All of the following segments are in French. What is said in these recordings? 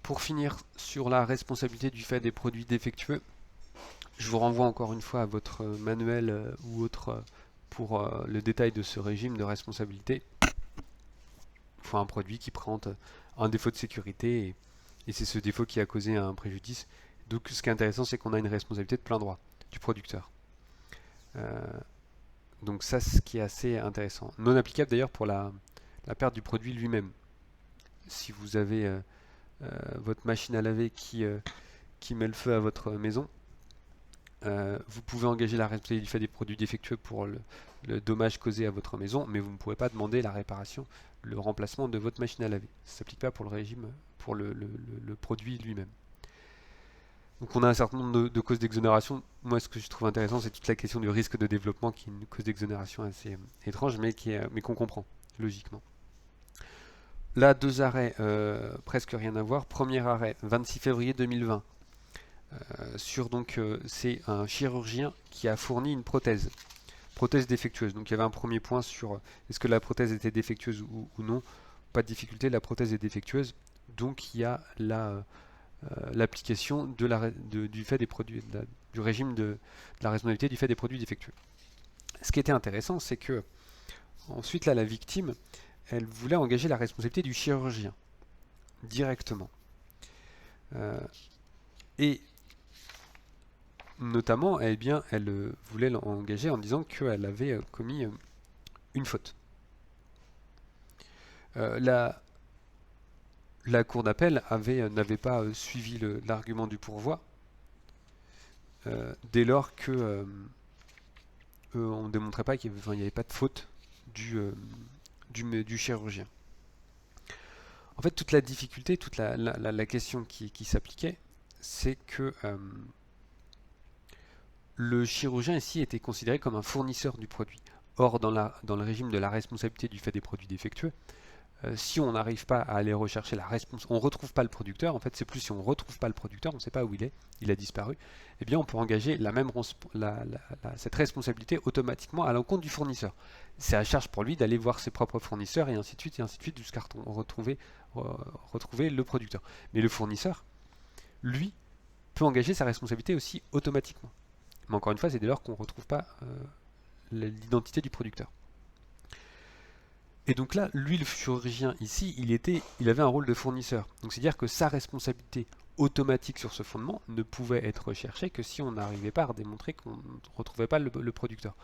Pour finir sur la responsabilité du fait des produits défectueux, je vous renvoie encore une fois à votre manuel ou autre pour le détail de ce régime de responsabilité. Il faut un produit qui présente un défaut de sécurité et c'est ce défaut qui a causé un préjudice. Donc ce qui est intéressant, c'est qu'on a une responsabilité de plein droit du producteur. Donc ça, ce qui est assez intéressant. Non applicable d'ailleurs pour la perte du produit lui-même. Si vous avez votre machine à laver qui met le feu à votre maison, vous pouvez engager la responsabilité du fait des produits défectueux pour le dommage causé à votre maison, mais vous ne pouvez pas demander la réparation, le remplacement de votre machine à laver. Ça ne s'applique pas pour le régime, pour le produit lui-même. Donc on a un certain nombre de causes d'exonération. Moi, ce que je trouve intéressant, c'est toute la question du risque de développement, qui est une cause d'exonération assez étrange, mais qu'on comprend logiquement. Là, deux arrêts, presque rien à voir. Premier arrêt, 26 février 2020. C'est un chirurgien qui a fourni une prothèse défectueuse. Donc il y avait un premier point sur est-ce que la prothèse était défectueuse ou non. Pas de difficulté, la prothèse est défectueuse. Donc il y a l'application du fait des produits, du régime de la responsabilité du fait des produits défectueux. Ce qui était intéressant, c'est que ensuite là, la victime, elle voulait engager la responsabilité du chirurgien directement. Et notamment, eh bien, elle voulait l'engager en disant qu'elle avait commis une faute. La cour d'appel n'avait pas suivi l'argument du pourvoi dès lors que on ne démontrait pas qu'il n'y avait pas de faute du chirurgien. En fait, toute la difficulté, toute la question qui s'appliquait, c'est que le chirurgien ici était considéré comme un fournisseur du produit. Or, dans le régime de la responsabilité du fait des produits défectueux, si on n'arrive pas à aller rechercher on ne retrouve pas le producteur, en fait c'est plus si on ne retrouve pas le producteur, on ne sait pas où il a disparu, eh bien on peut engager cette responsabilité automatiquement à l'encontre du fournisseur. C'est à charge pour lui d'aller voir ses propres fournisseurs et ainsi de suite jusqu'à retrouver le producteur. Mais le fournisseur, lui, peut engager sa responsabilité aussi automatiquement. Mais encore une fois, c'est dès lors qu'on ne retrouve pas l'identité du producteur. Et donc là, lui, le chirurgien ici, il avait un rôle de fournisseur. Donc c'est-à-dire que sa responsabilité automatique sur ce fondement ne pouvait être recherchée que si on n'arrivait pas à démontrer qu'on ne retrouvait pas le producteur.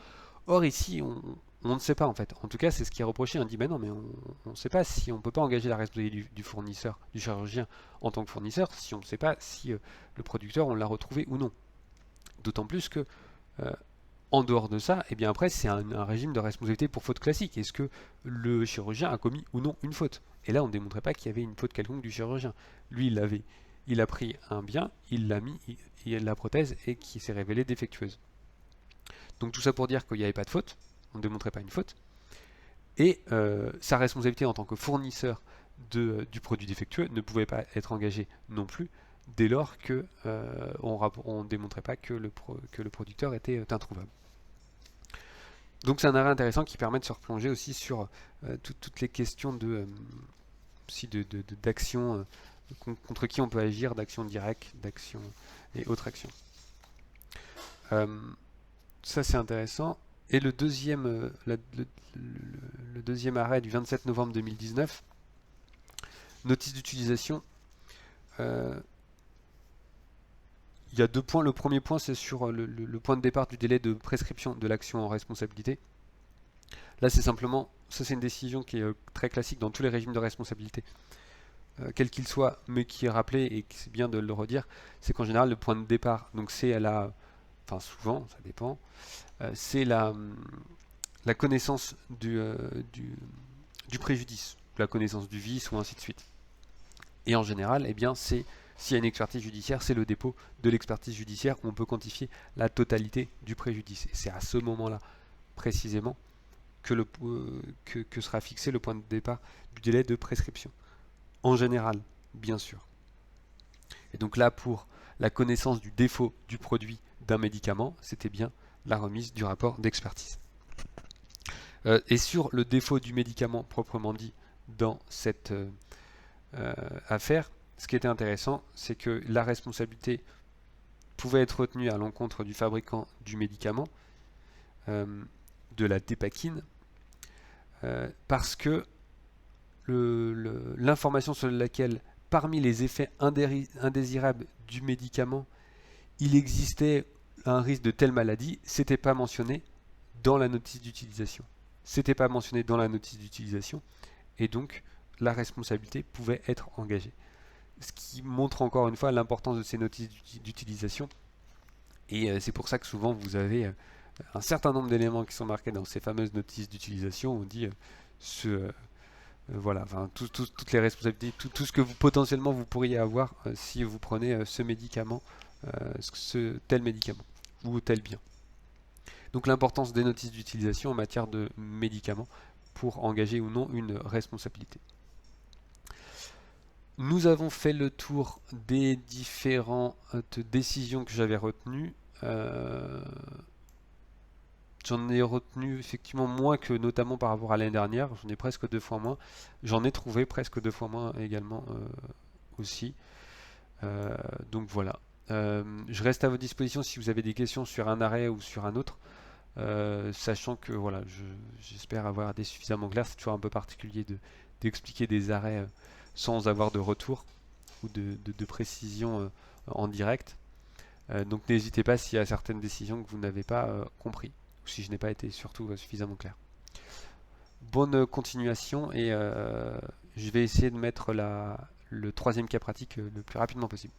Or ici, on ne sait pas en fait. En tout cas, c'est ce qui est reproché. On dit, ben non, mais on ne sait pas si on ne peut pas engager la responsabilité du fournisseur, du chirurgien en tant que fournisseur, si on ne sait pas si le producteur, on l'a retrouvé ou non. D'autant plus que en dehors de ça, et bien après, c'est un régime de responsabilité pour faute classique. Est-ce que le chirurgien a commis ou non une faute? Et là, on ne démontrait pas qu'il y avait une faute quelconque du chirurgien. Lui, il a pris un bien, il l'a mis, la prothèse, et qui s'est révélée défectueuse. Donc tout ça pour dire qu'il n'y avait pas de faute, on ne démontrait pas une faute, et sa responsabilité en tant que fournisseur du produit défectueux ne pouvait pas être engagée non plus, dès lors que on ne démontrait pas que le producteur était introuvable. Donc c'est un arrêt intéressant qui permet de se replonger aussi sur toutes les questions d'action contre qui on peut agir, d'action directe, d'action et autres actions. Ça c'est intéressant. Et le deuxième arrêt du 27 novembre 2019, notice d'utilisation. Il y a deux points. Le premier point, c'est sur le point de départ du délai de prescription de l'action en responsabilité. Là, c'est simplement, ça c'est une décision qui est très classique dans tous les régimes de responsabilité, quel qu'il soit, mais qui est rappelé et c'est bien de le redire, c'est qu'en général, le point de départ, donc c'est enfin souvent, ça dépend, c'est la connaissance du préjudice, la connaissance du vice ou ainsi de suite. Et en général, eh bien, s'il y a une expertise judiciaire, c'est le dépôt de l'expertise judiciaire où on peut quantifier la totalité du préjudice. Et c'est à ce moment-là, précisément, que sera fixé le point de départ du délai de prescription. En général, bien sûr. Et donc là, pour la connaissance du défaut du produit d'un médicament, c'était bien la remise du rapport d'expertise. Et sur le défaut du médicament proprement dit dans cette affaire, ce qui était intéressant, c'est que la responsabilité pouvait être retenue à l'encontre du fabricant du médicament, de la dépakine, parce que l'information sur laquelle, parmi les effets indésirables du médicament, il existait un risque de telle maladie, c'était pas mentionné dans la notice d'utilisation. C'était pas mentionné dans la notice d'utilisation, et donc la responsabilité pouvait être engagée. Ce qui montre encore une fois l'importance de ces notices d'utilisation. Et c'est pour ça que souvent vous avez un certain nombre d'éléments qui sont marqués dans ces fameuses notices d'utilisation. On dit voilà, enfin, toutes les responsabilités, tout ce que potentiellement vous pourriez avoir si vous prenez ce médicament, tel médicament ou tel bien. Donc l'importance des notices d'utilisation en matière de médicaments pour engager ou non une responsabilité. Nous avons fait le tour des différentes décisions que j'avais retenues. J'en ai retenu effectivement moins que notamment par rapport à l'année dernière. J'en ai presque 2 fois moins. J'en ai trouvé presque 2 fois moins également aussi. Donc voilà. Je reste à votre disposition si vous avez des questions sur un arrêt ou sur un autre. Sachant que voilà, j'espère avoir été suffisamment clair. C'est toujours un peu particulier d'expliquer des arrêts sans avoir de retour ou de précision en direct. Donc n'hésitez pas s'il y a certaines décisions que vous n'avez pas compris, ou si je n'ai pas été surtout suffisamment clair. Bonne continuation, et je vais essayer de mettre le 3e cas pratique le plus rapidement possible.